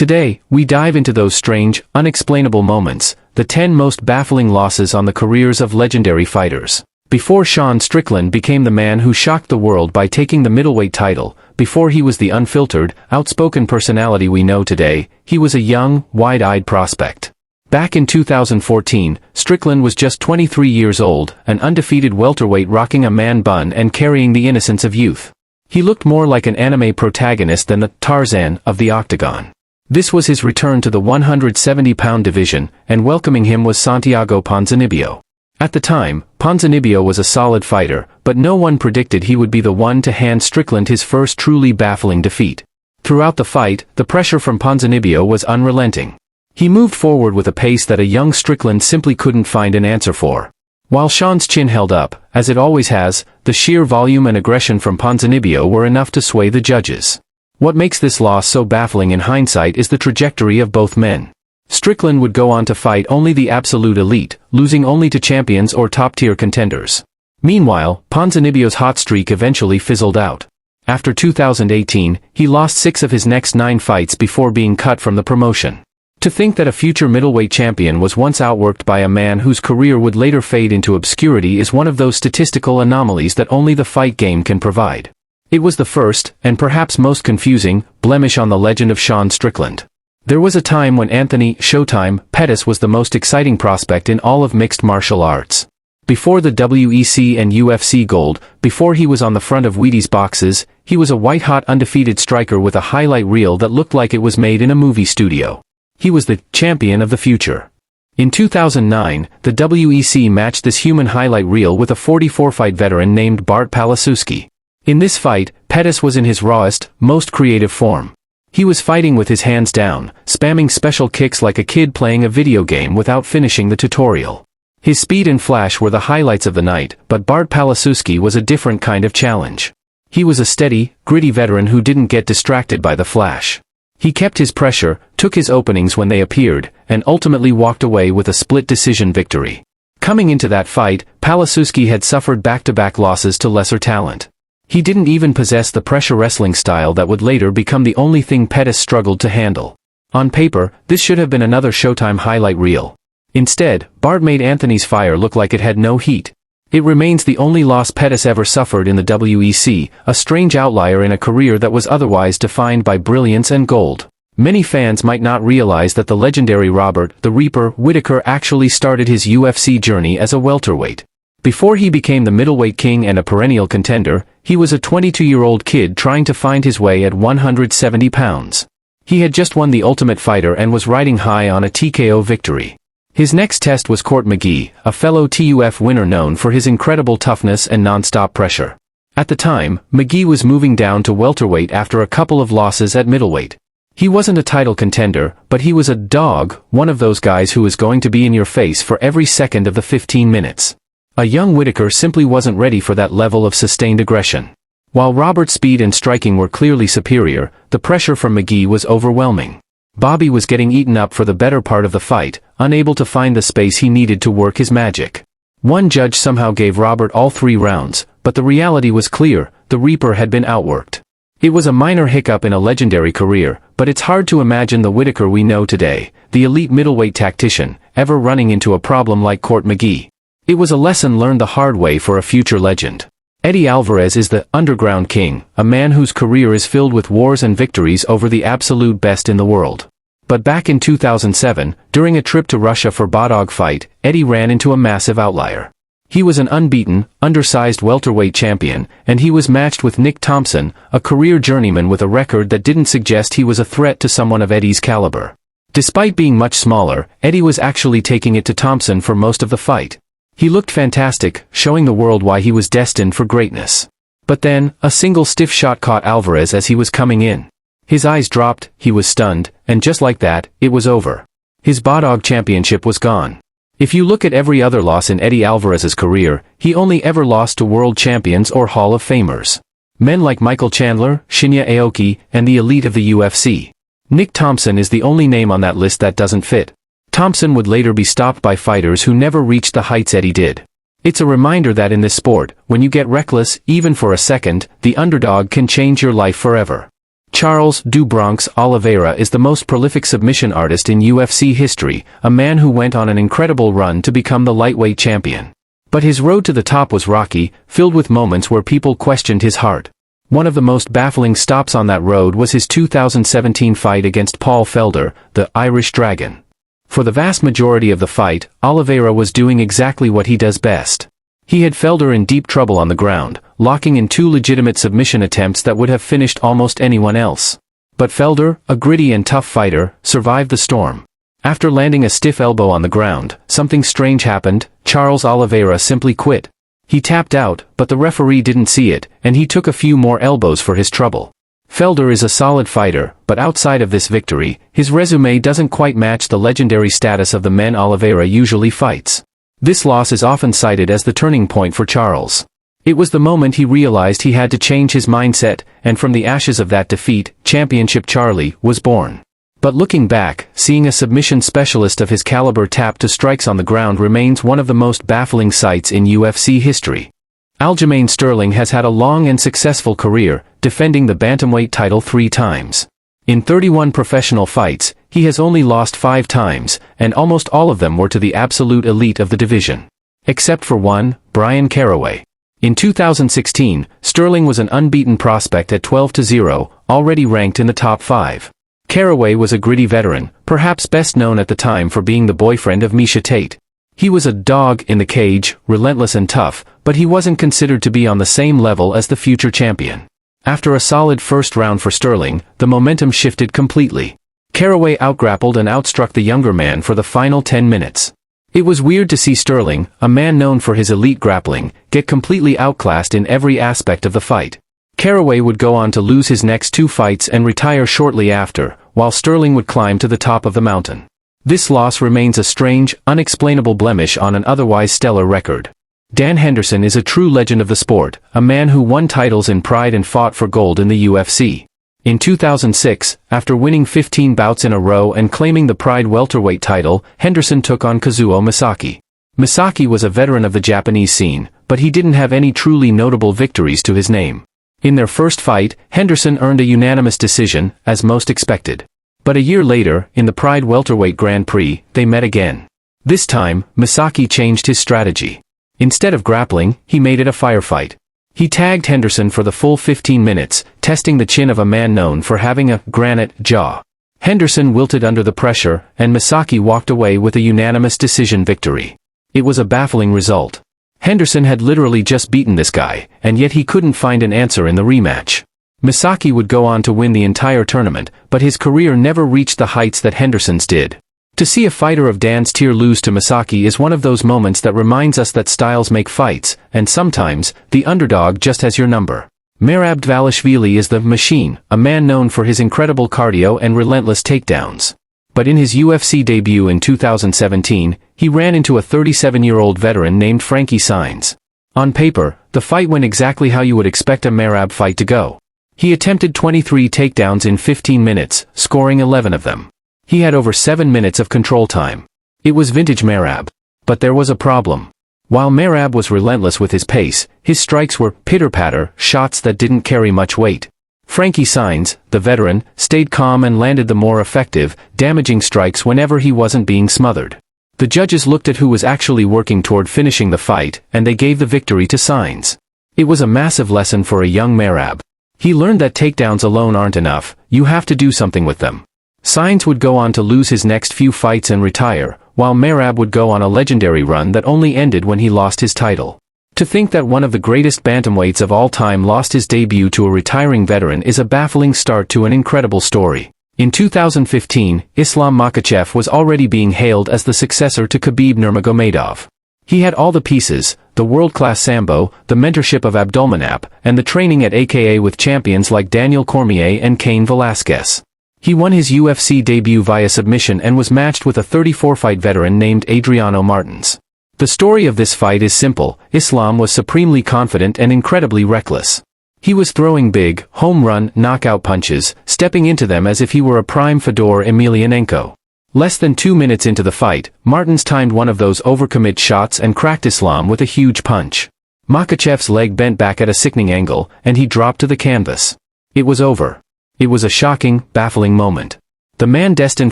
Today, we dive into those strange, unexplainable moments, the 10 most baffling losses on the careers of legendary fighters. Before Sean Strickland became the man who shocked the world by taking the middleweight title, before he was the unfiltered, outspoken personality we know today, he was a young, wide-eyed prospect. Back in 2014, Strickland was just 23 years old, an undefeated welterweight rocking a man bun and carrying the innocence of youth. He looked more like an anime protagonist than the Tarzan of the Octagon. This was his return to the 170-pound division, and welcoming him was Santiago Ponzinibbio. At the time, Ponzinibbio was a solid fighter, but no one predicted he would be the one to hand Strickland his first truly baffling defeat. Throughout the fight, the pressure from Ponzinibbio was unrelenting. He moved forward with a pace that a young Strickland simply couldn't find an answer for. While Sean's chin held up, as it always has, the sheer volume and aggression from Ponzinibbio were enough to sway the judges. What makes this loss so baffling in hindsight is the trajectory of both men. Strickland would go on to fight only the absolute elite, losing only to champions or top-tier contenders. Meanwhile, Ponzinibbio's hot streak eventually fizzled out. After 2018, he lost 6 of his next 9 fights before being cut from the promotion. To think that a future middleweight champion was once outworked by a man whose career would later fade into obscurity is one of those statistical anomalies that only the fight game can provide. It was the first, and perhaps most confusing, blemish on the legend of Sean Strickland. There was a time when Anthony "Showtime" Pettis was the most exciting prospect in all of mixed martial arts. Before the WEC and UFC gold, before he was on the front of Wheaties boxes, he was a white-hot undefeated striker with a highlight reel that looked like it was made in a movie studio. He was the champion of the future. In 2009, the WEC matched this human highlight reel with a 44-fight veteran named Bart Palasuski. In this fight, Pettis was in his rawest, most creative form. He was fighting with his hands down, spamming special kicks like a kid playing a video game without finishing the tutorial. His speed and flash were the highlights of the night, but Bart Palasuski was a different kind of challenge. He was a steady, gritty veteran who didn't get distracted by the flash. He kept his pressure, took his openings when they appeared, and ultimately walked away with a split-decision victory. Coming into that fight, Palasuski had suffered back-to-back losses to lesser talent. He didn't even possess the pressure wrestling style that would later become the only thing Pettis struggled to handle. On paper, this should have been another Showtime highlight reel. Instead, Bart made Anthony's fire look like it had no heat. It remains the only loss Pettis ever suffered in the WEC, a strange outlier in a career that was otherwise defined by brilliance and gold. Many fans might not realize that the legendary Robert "the Reaper" Whittaker actually started his UFC journey as a welterweight. Before he became the middleweight king and a perennial contender, he was a 22-year-old kid trying to find his way at 170 pounds. He had just won the Ultimate Fighter and was riding high on a TKO victory. His next test was Court McGee, a fellow TUF winner known for his incredible toughness and non-stop pressure. At the time, McGee was moving down to welterweight after a couple of losses at middleweight. He wasn't a title contender, but he was a dog, one of those guys who was going to be in your face for every second of the 15 minutes. A young Whittaker simply wasn't ready for that level of sustained aggression. While Robert's speed and striking were clearly superior, the pressure from McGee was overwhelming. Bobby was getting eaten up for the better part of the fight, unable to find the space he needed to work his magic. One judge somehow gave Robert all 3 rounds, but the reality was clear: the Reaper had been outworked. It was a minor hiccup in a legendary career, but it's hard to imagine the Whittaker we know today, the elite middleweight tactician, ever running into a problem like Court McGee. It was a lesson learned the hard way for a future legend. Eddie Alvarez is the Underground King, a man whose career is filled with wars and victories over the absolute best in the world. But back in 2007, during a trip to Russia for Bodog fight, Eddie ran into a massive outlier. He was an unbeaten, undersized welterweight champion, and he was matched with Nick Thompson, a career journeyman with a record that didn't suggest he was a threat to someone of Eddie's caliber. Despite being much smaller, Eddie was actually taking it to Thompson for most of the fight. He looked fantastic, showing the world why he was destined for greatness. But then, a single stiff shot caught Alvarez as he was coming in. His eyes dropped, he was stunned, and just like that, it was over. His Bodog championship was gone. If you look at every other loss in Eddie Alvarez's career, he only ever lost to world champions or Hall of Famers. Men like Michael Chandler, Shinya Aoki, and the elite of the UFC. Nick Thompson is the only name on that list that doesn't fit. Thompson would later be stopped by fighters who never reached the heights Eddie did. It's a reminder that in this sport, when you get reckless, even for a second, the underdog can change your life forever. Charles "Du Bronx" Oliveira is the most prolific submission artist in UFC history, a man who went on an incredible run to become the lightweight champion. But his road to the top was rocky, filled with moments where people questioned his heart. One of the most baffling stops on that road was his 2017 fight against Paul Felder, the Irish Dragon. For the vast majority of the fight, Oliveira was doing exactly what he does best. He had Felder in deep trouble on the ground, locking in 2 legitimate submission attempts that would have finished almost anyone else. But Felder, a gritty and tough fighter, survived the storm. After landing a stiff elbow on the ground, something strange happened. Charles Oliveira simply quit. He tapped out, but the referee didn't see it, and he took a few more elbows for his trouble. Felder is a solid fighter, but outside of this victory, his resume doesn't quite match the legendary status of the men Oliveira usually fights. This loss is often cited as the turning point for Charles. It was the moment he realized he had to change his mindset, and from the ashes of that defeat, Championship Charlie was born. But looking back, seeing a submission specialist of his caliber tap to strikes on the ground remains one of the most baffling sights in UFC history. Aljamain Sterling has had a long and successful career, defending the bantamweight title 3 times. In 31 professional fights, he has only lost 5 times, and almost all of them were to the absolute elite of the division. Except for one, Bryan Caraway. In 2016, Sterling was an unbeaten prospect at 12-0, already ranked in the top 5. Caraway was a gritty veteran, perhaps best known at the time for being the boyfriend of Miesha Tate. He was a dog in the cage, relentless and tough, but he wasn't considered to be on the same level as the future champion. After a solid first round for Sterling, the momentum shifted completely. Caraway outgrappled and outstruck the younger man for the final 10 minutes. It was weird to see Sterling, a man known for his elite grappling, get completely outclassed in every aspect of the fight. Caraway would go on to lose his next 2 fights and retire shortly after, while Sterling would climb to the top of the mountain. This loss remains a strange, unexplainable blemish on an otherwise stellar record. Dan Henderson is a true legend of the sport, a man who won titles in Pride and fought for gold in the UFC. In 2006, after winning 15 bouts in a row and claiming the Pride welterweight title, Henderson took on Kazuo Misaki. Misaki was a veteran of the Japanese scene, but he didn't have any truly notable victories to his name. In their first fight, Henderson earned a unanimous decision, as most expected. But a year later, in the Pride welterweight Grand Prix, they met again. This time, Misaki changed his strategy. Instead of grappling, he made it a firefight. He tagged Henderson for the full 15 minutes, testing the chin of a man known for having a granite jaw. Henderson wilted under the pressure, and Misaki walked away with a unanimous decision victory. It was a baffling result. Henderson had literally just beaten this guy, and yet he couldn't find an answer in the rematch. Misaki would go on to win the entire tournament, but his career never reached the heights that Henderson's did. To see a fighter of Dan's tier lose to Misaki is one of those moments that reminds us that styles make fights, and sometimes, the underdog just has your number. Merab Dvalishvili is the machine, a man known for his incredible cardio and relentless takedowns. But in his UFC debut in 2017, he ran into a 37-year-old veteran named Frankie Saenz. On paper, the fight went exactly how you would expect a Merab fight to go. He attempted 23 takedowns in 15 minutes, scoring 11 of them. He had over 7 minutes of control time. It was vintage Merab. But there was a problem. While Merab was relentless with his pace, his strikes were pitter-patter, shots that didn't carry much weight. Frankie Saenz, the veteran, stayed calm and landed the more effective, damaging strikes whenever he wasn't being smothered. The judges looked at who was actually working toward finishing the fight, and they gave the victory to Saenz. It was a massive lesson for a young Merab. He learned that takedowns alone aren't enough, you have to do something with them. Saenz would go on to lose his next few fights and retire, while Merab would go on a legendary run that only ended when he lost his title. To think that one of the greatest bantamweights of all time lost his debut to a retiring veteran is a baffling start to an incredible story. In 2015, Islam Makhachev was already being hailed as the successor to Khabib Nurmagomedov. He had all the pieces, the world-class sambo, the mentorship of Abdulmanap, and the training at AKA with champions like Daniel Cormier and Cain Velasquez. He won his UFC debut via submission and was matched with a 34-fight veteran named Adriano Martins. The story of this fight is simple. Islam was supremely confident and incredibly reckless. He was throwing big, home run, knockout punches, stepping into them as if he were a prime Fedor Emelianenko. Less than 2 minutes into the fight, Martins timed one of those overcommit shots and cracked Islam with a huge punch. Makhachev's leg bent back at a sickening angle, and he dropped to the canvas. It was over. It was a shocking, baffling moment. The man destined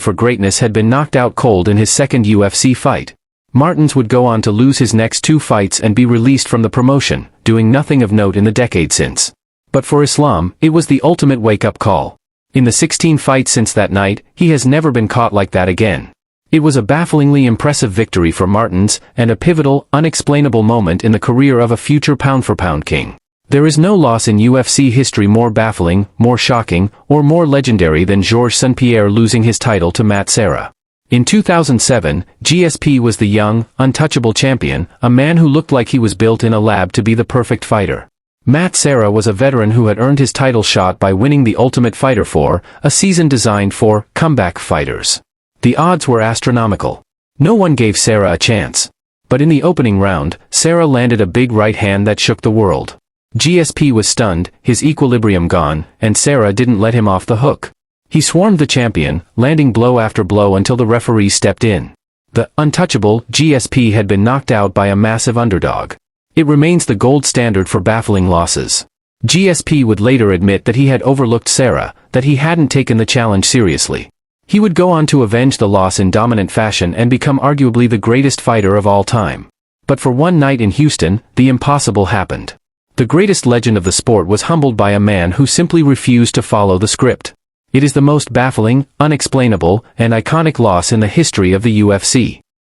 for greatness had been knocked out cold in his second UFC fight. Martins would go on to lose his next 2 fights and be released from the promotion, doing nothing of note in the decade since. But for Islam, it was the ultimate wake-up call. In the 16 fights since that night, he has never been caught like that again. It was a bafflingly impressive victory for Martins, and a pivotal, unexplainable moment in the career of a future pound-for-pound king. There is no loss in UFC history more baffling, more shocking, or more legendary than Georges St-Pierre losing his title to Matt Serra. In 2007, GSP was the young, untouchable champion, a man who looked like he was built in a lab to be the perfect fighter. Matt Serra was a veteran who had earned his title shot by winning the Ultimate Fighter 4, a season designed for comeback fighters. The odds were astronomical. No one gave Serra a chance. But in the opening round, Serra landed a big right hand that shook the world. GSP was stunned, his equilibrium gone, and Serra didn't let him off the hook. He swarmed the champion, landing blow after blow until the referee stepped in. The untouchable GSP had been knocked out by a massive underdog. It remains the gold standard for baffling losses. GSP would later admit that he had overlooked Serra, that he hadn't taken the challenge seriously. He would go on to avenge the loss in dominant fashion and become arguably the greatest fighter of all time. But for one night in Houston, the impossible happened. The greatest legend of the sport was humbled by a man who simply refused to follow the script. It is the most baffling, unexplainable, and iconic loss in the history of the UFC.